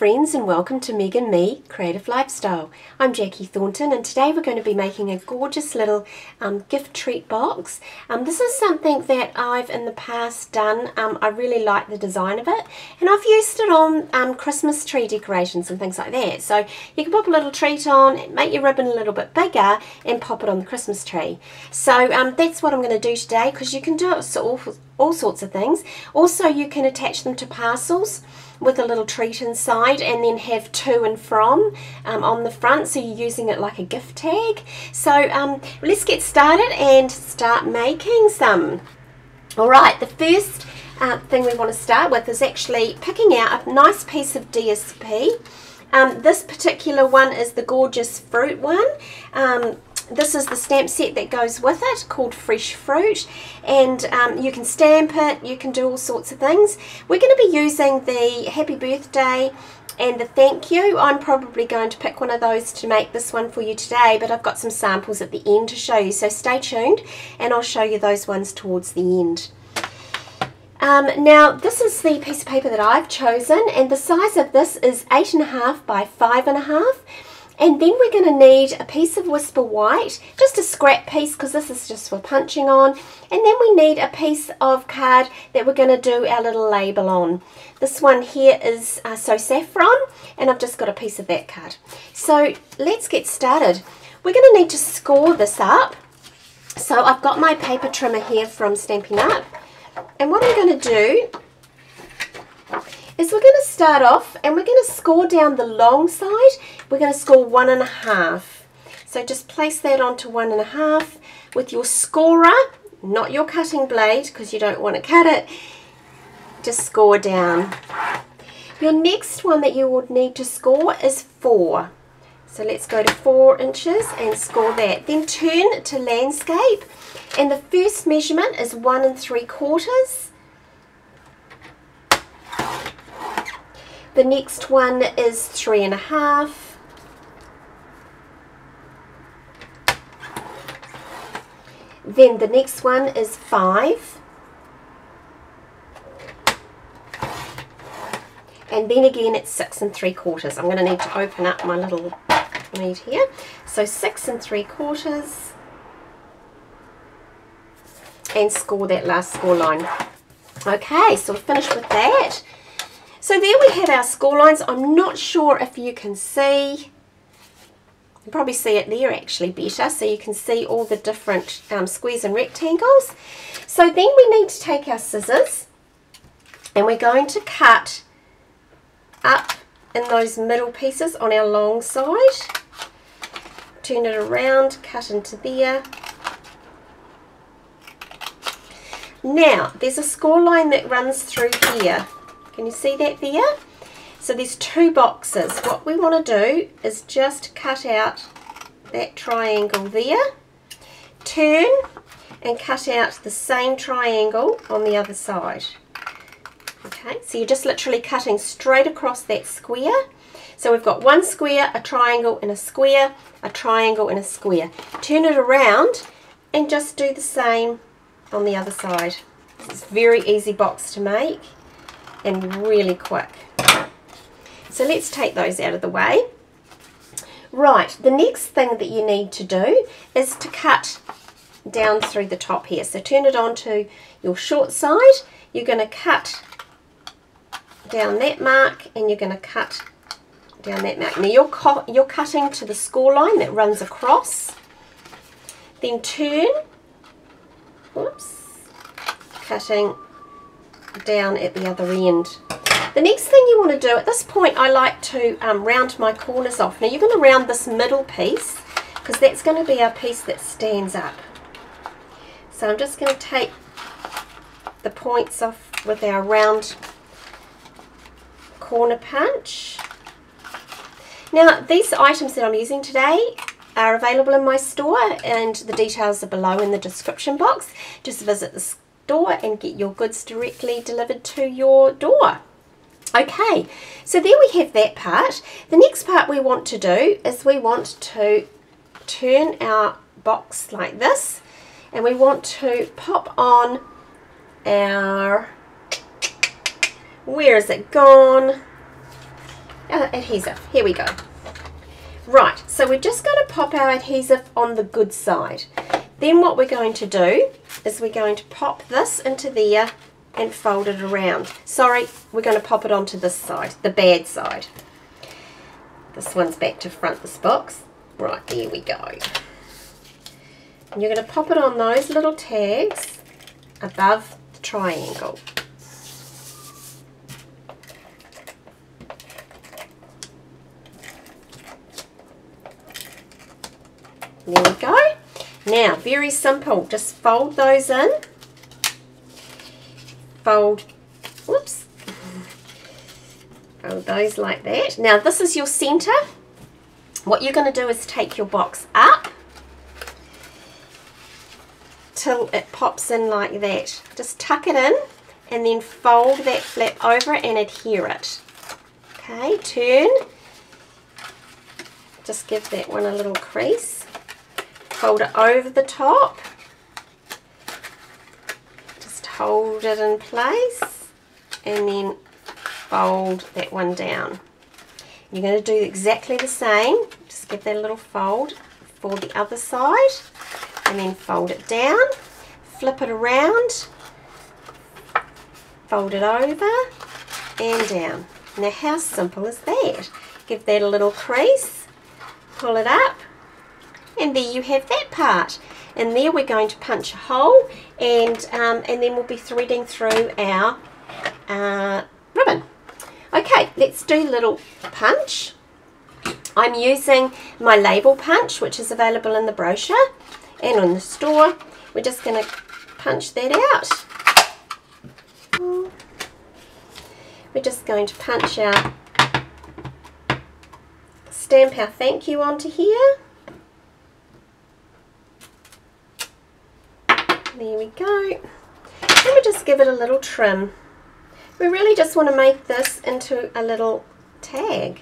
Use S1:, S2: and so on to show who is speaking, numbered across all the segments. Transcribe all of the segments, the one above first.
S1: friends, and welcome to Meg and Me Creative Lifestyle. I'm Jackie Thornton, and today we're going to be making a gorgeous little gift treat box. This is something that I've in the past done. I really like the design of it, and I've used it on Christmas tree decorations and things like that. So you can pop a little treat on, make your ribbon a little bit bigger, and pop it on the Christmas tree. So that's what I'm going to do today, because you can do it all sorts of things. Also, you can attach them to parcels with a little treat inside, and then have to and from on the front, so you're using it like a gift tag. So let's get started and start making some. Alright, the first thing we want to start with is actually picking out a nice piece of DSP. This particular one is the gorgeous fruit one. This is the stamp set that goes with it, called Fresh Fruit, and you can stamp it, you can do all sorts of things. We're going to be using the happy birthday and the thank you. I'm probably going to pick one of those to make this one for you today, but I've got some samples at the end to show you, so stay tuned and I'll show you those ones towards the end. Now this is the piece of paper that I've chosen, and the size of this is 8.5 by 5.5. And then we're going to need a piece of Whisper White, just a scrap piece, because this is just for punching on. And then we need a piece of card that we're going to do our little label on. This one here is So Saffron, and I've just got a piece of that card. So let's get started. We're going to need to score this up. So I've got my paper trimmer here from Stampin' Up. And what I'm going to do is we're going to start off and we're going to score down the long side. We're going to score 1.5. So just place that onto 1.5 with your scorer, not your cutting blade, because you don't want to cut it. Just score down. Your next one that you would need to score is 4. So let's go to 4 inches and score that. Then turn to landscape, and the first measurement is 1 3/4. The next one is 3.5. Then the next one is 5. And then again it's 6 3/4. I'm going to need to open up my little lead here. So 6 3/4. And score that last score line. Okay, so we're finished with that. So there we have our score lines. I'm not sure if you can see. You can probably see it there actually better, so you can see all the different squares and rectangles. So then we need to take our scissors, and we're going to cut up in those middle pieces on our long side. Turn it around, cut into there. Now there's a score line that runs through here. Can you see that there? So there's 2 boxes. What we want to do is just cut out that triangle there, turn and cut out the same triangle on the other side. Okay, so you're just literally cutting straight across that square. So we've got 1 square, a triangle and a square, a triangle and a square. Turn it around and just do the same on the other side. It's a very easy box to make and really quick. So let's take those out of the way. Right, the next thing that you need to do is to cut down through the top here. So turn it onto your short side. You're going to cut down that mark, and you're going to cut down that mark. Now you're cutting to the score line that runs across. Then turn, oops, cutting down at the other end. The next thing you want to do at this point, I like to round my corners off. Now you're going to round this middle piece, because that's going to be our piece that stands up. So I'm just going to take the points off with our round corner punch. Now these items that I'm using today are available in my store, and the details are below in the description box. Just visit the store and get your goods directly delivered to your door. Okay, so there we have that part. The next part we want to do is we want to turn our box like this, and we want to pop on our, where is it gone? adhesive. Here we go. Right, so we're just going to pop our adhesive on the good side. Then what we're going to do is we're going to pop this into there and fold it around. Sorry, we're going to pop it onto this side, the bad side. This one's back to front, this box. Right, there we go. And you're going to pop it on those little tags above the triangle. There we go. Now, very simple. Just fold those in. Fold, whoops. Fold those like that. Now, this is your center. What you're going to do is take your box up till it pops in like that. Just tuck it in and then fold that flap over and adhere it. Okay, turn. Just give that one a little crease. Fold it over the top. Just hold it in place and then fold that one down. You're going to do exactly the same. Just give that a little fold for the other side and then fold it down, flip it around, fold it over and down. Now how simple is that? Give that a little crease, pull it up, and there you have that part. And there we're going to punch a hole and then we'll be threading through our ribbon. Okay, let's do a little punch. I'm using my Lable punch, which is available in the brochure and on the store. We're just going to punch that out. We're just going to punch our, stamp our thank you onto here. There we go. And we just give it a little trim. We really just want to make this into a little tag.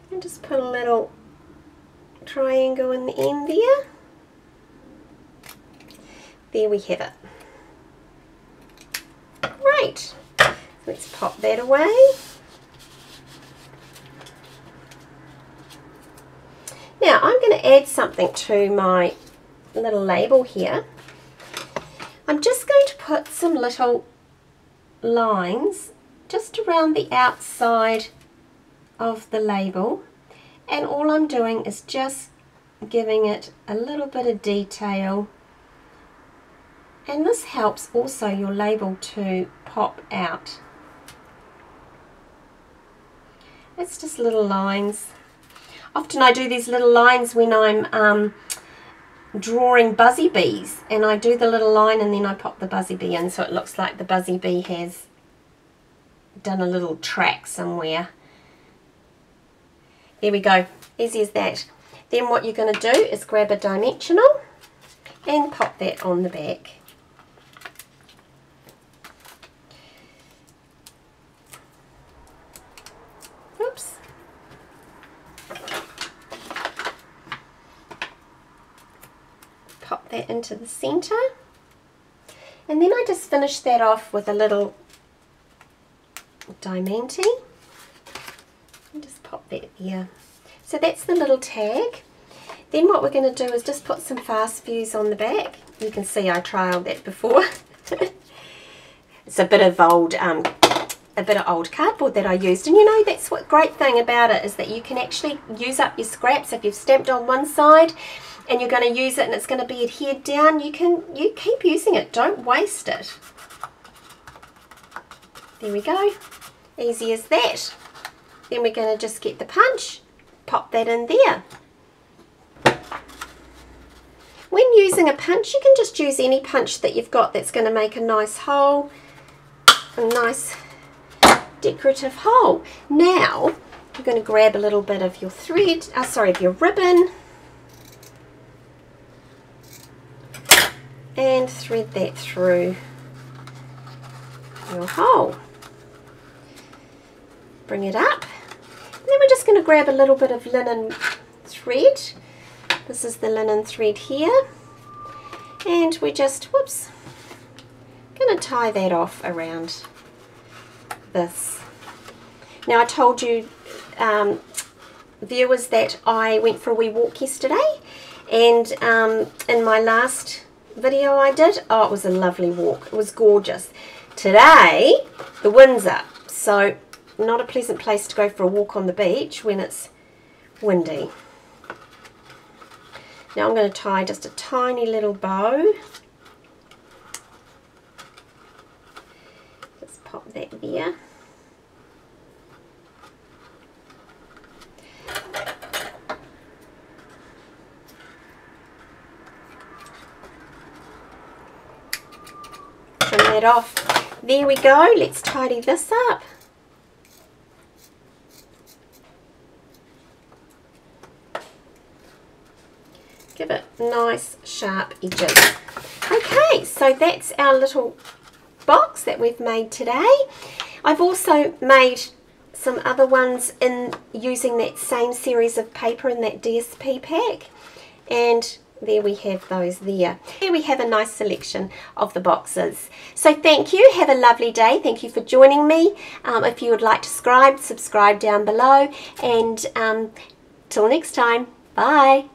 S1: And just put a little triangle in the end there. There we have it. Great. Let's pop that away. Now I'm going to add something to my little label here. I'm just going to put some little lines just around the outside of the label, and all I'm doing is just giving it a little bit of detail, and this helps also your label to pop out. It's just little lines. Often I do these little lines when I'm drawing buzzy bees, and I do the little line and then I pop the buzzy bee in so it looks like the buzzy bee has done a little track somewhere. There we go, easy as that. Then what you're going to do is grab a dimensional and pop that on the back. Oops. Pop that into the center, and then I just finish that off with a little diamante and just pop that there. So that's the little tag. Then what we're going to do is just put some fast views on the back. You can see I trialed that before. It's a bit of old cardboard that I used, and you know, that's what great thing about it is that you can actually use up your scraps. If you've stamped on one side and you're going to use it and it's going to be adhered down, you keep using it, don't waste it. There we go, easy as that. Then we're going to just get the punch, pop that in there. When using a punch, you can just use any punch that you've got that's going to make a nice hole, a nice decorative hole. Now you're going to grab a little bit of your thread, of your ribbon, and thread that through your hole. Bring it up, and then we're just going to grab a little bit of linen thread. This is the linen thread here, and we're just, whoops, going to tie that off around this. Now I told you viewers that I went for a wee walk yesterday, and in my last video I did, oh, it was a lovely walk. It was gorgeous. Today the wind's up, so not a pleasant place to go for a walk on the beach when it's windy. Now I'm going to tie just a tiny little bow. Just pop that there. Trim that off. There we go. Let's tidy this up. Give it nice sharp edges. Okay, so that's our little box that we've made today. I've also made some other ones in using that same series of paper in that DSP pack, and there we have those there. Here we have a nice selection of the boxes. So thank you, have a lovely day. Thank you for joining me. If you would like to subscribe down below, and till next time, bye.